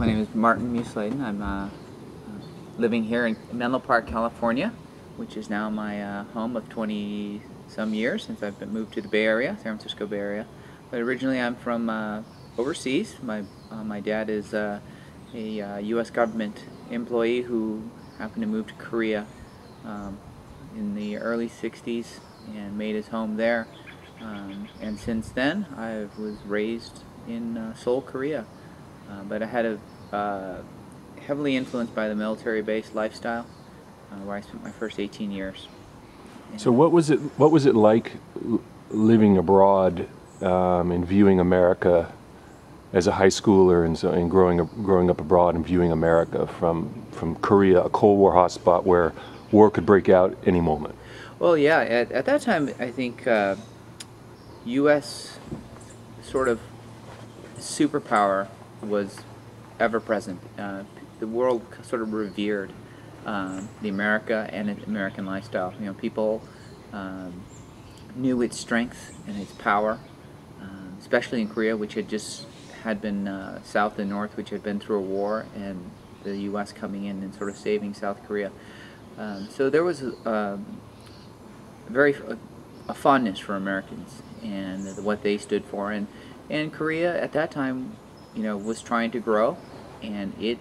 My name is Martin Musladen. I'm living here in Menlo Park, California, which is now my home of 20 some years since I've moved to the Bay Area, San Francisco Bay Area. But originally I'm from overseas. My dad is a U.S. government employee who happened to move to Korea in the early 60s and made his home there. And since then I was raised in Seoul, Korea. But I had heavily influenced by the military-based lifestyle, where I spent my first 18 years. So what was it like living abroad and viewing America as a high schooler and growing up abroad and viewing America from Korea, a Cold War hotspot where war could break out any moment? Well, yeah, at that time I think U.S. sort of superpower was ever present. The world sort of revered the America and the American lifestyle. You know, people knew its strength and its power, especially in Korea, which had been South and North, which had been through a war, and the U.S. coming in and sort of saving South Korea. So there was a fondness for Americans and what they stood for, and Korea at that time, you know, was trying to grow, and it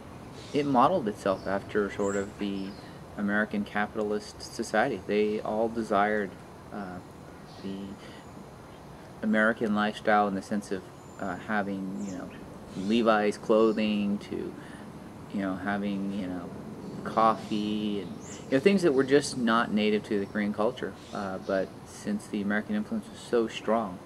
modeled itself after sort of the American capitalist society. They all desired the American lifestyle in the sense of having, you know, Levi's clothing to, you know, having, you know, coffee and, you know, things that were just not native to the Korean culture. But since the American influence was so strong,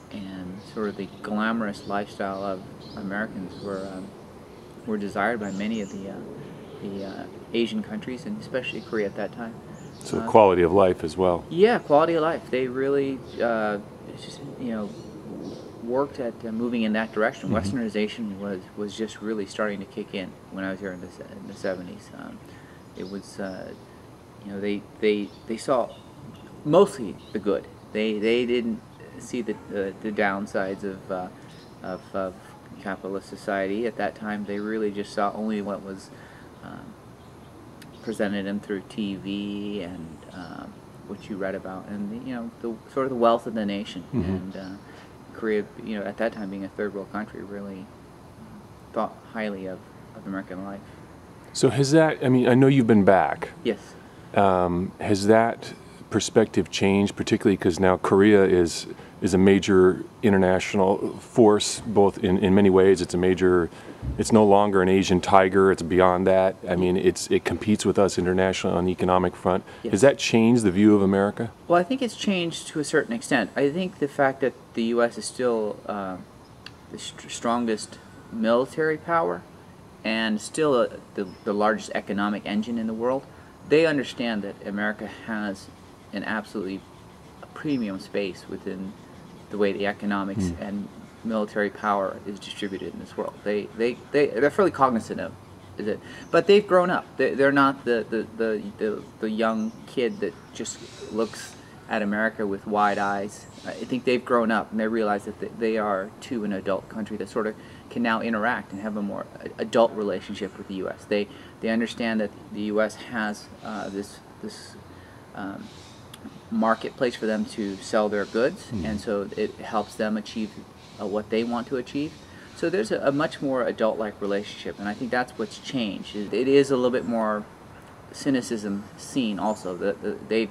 and sort of the glamorous lifestyle of Americans were desired by many of the Asian countries, and especially Korea at that time. So quality of life as well. Yeah, quality of life. They really, you know, worked at moving in that direction. Mm-hmm. Westernization was just really starting to kick in when I was here in the 70s. It was, you know, they saw mostly the good. They didn't see the downsides of capitalist society at that time. They really just saw only what was presented them through TV and what you read about, and you know, the sort of the wealth of the nation. Mm-hmm. And Korea, you know, at that time being a third world country, really thought highly of American life. So has that? I mean, I know you've been back. Yes. Has that perspective changed, particularly because now Korea is a major international force, both in many ways. It's no longer an Asian tiger, it's beyond that. I mean, it competes with us internationally on the economic front. Yes. Has that changed the view of America? Well, I think it's changed to a certain extent. I think the fact that the U.S. is still the strongest military power and still the largest economic engine in the world, they understand that America has an absolutely premium space within the way the economics and military power is distributed in this world. They're fairly cognizant of it, but they've grown up. They're not the young kid that just looks at America with wide eyes. I think they've grown up and they realize that they are too an adult country that sort of can now interact and have a more adult relationship with the U.S. They understand that the U.S. has this marketplace for them to sell their goods, and so it helps them achieve what they want to achieve. So there's a much more adult-like relationship, and I think that's what's changed. It is a little bit more cynicism seen also. They've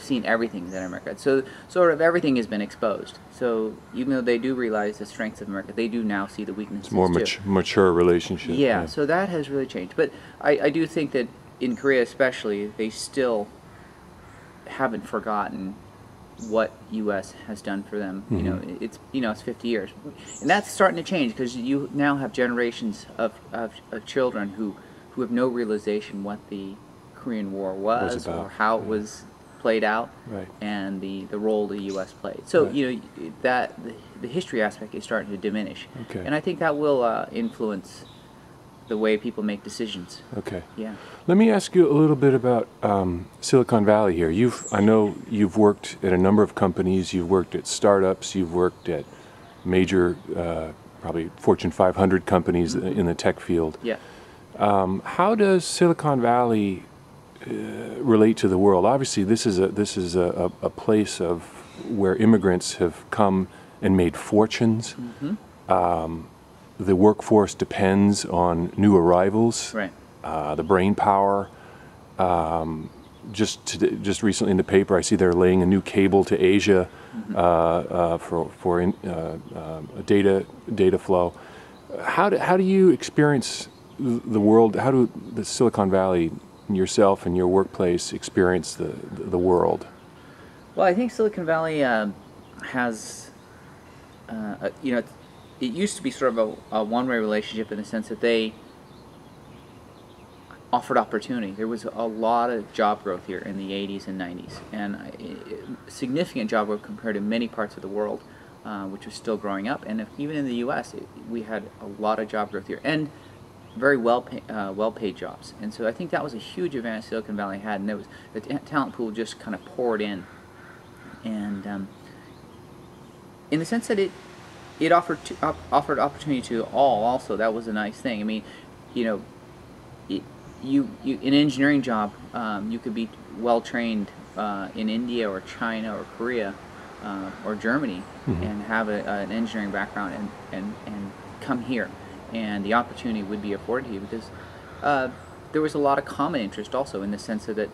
seen everything that America, so sort of everything has been exposed. So even though they do realize the strengths of America, they do now see the weaknesses. It's more mature relationship. Yeah, so that has really changed. But I do think that in Korea especially, they still haven't forgotten what U.S. has done for them. Mm-hmm. You know, it's 50 years, and that's starting to change because you now have generations of children who have no realization what the Korean War was or how it was played out, right, and the role the U.S. played. So right, you know, that the history aspect is starting to diminish, okay, and I think that will influence the way people make decisions. Okay. Yeah. Let me ask you a little bit about Silicon Valley here. I know you've worked at a number of companies. You've worked at startups. You've worked at major probably Fortune 500 companies in the tech field. Yeah. How does Silicon Valley relate to the world? Obviously, this is a place of where immigrants have come and made fortunes. The workforce depends on new arrivals. Right. The brain power. Just recently in the paper, I see they're laying a new cable to Asia for data flow. How do you experience the world? How do the Silicon Valley, yourself and your workplace, experience the world? Well, I think Silicon Valley has, it used to be sort of a one-way relationship in the sense that they offered opportunity. There was a lot of job growth here in the 80s and 90s, and significant job growth compared to many parts of the world, which was still growing up. And even in the U.S., we had a lot of job growth here, and very well-paid jobs. And so I think that was a huge advantage Silicon Valley had, and there was the talent pool just kind of poured in. And in the sense that it offered opportunity to all. Also, that was a nice thing. I mean, you an engineering job, you could be well trained in India or China or Korea or Germany and have an engineering background and come here, and the opportunity would be afforded to you because there was a lot of common interest also in the sense that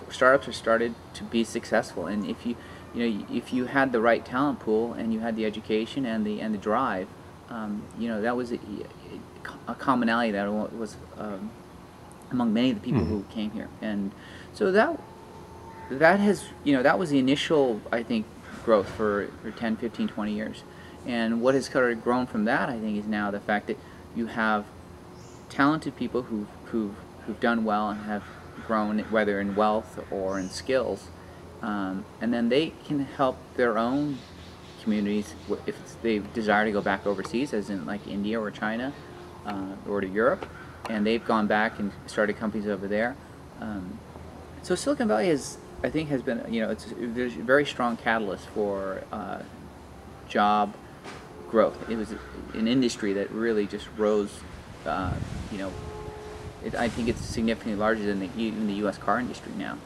startups are started to be successful, and if you had the right talent pool and you had the education and the drive, that was a commonality that was among many of the people who came here. And so that has, that was the initial, I think, growth for 10, 15, 20 years. And what has kind of grown from that, I think, is now the fact that you have talented people who've done well and have grown, whether in wealth or in skills, and then they can help their own communities if they desire to go back overseas, as in like India or China or to Europe, and they've gone back and started companies over there. So Silicon Valley has been, there's a very strong catalyst for job growth. It was an industry that really just rose. I think it's significantly larger than even the U.S. car industry now.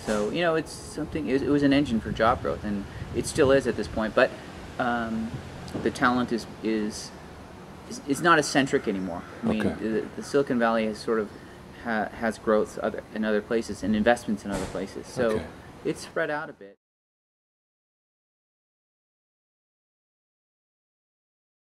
So it's something. It was an engine for job growth, and it still is at this point. But the talent is not as centric anymore. I mean, the Silicon Valley has sort of has growth in other places and investments in other places. So it's spread out a bit.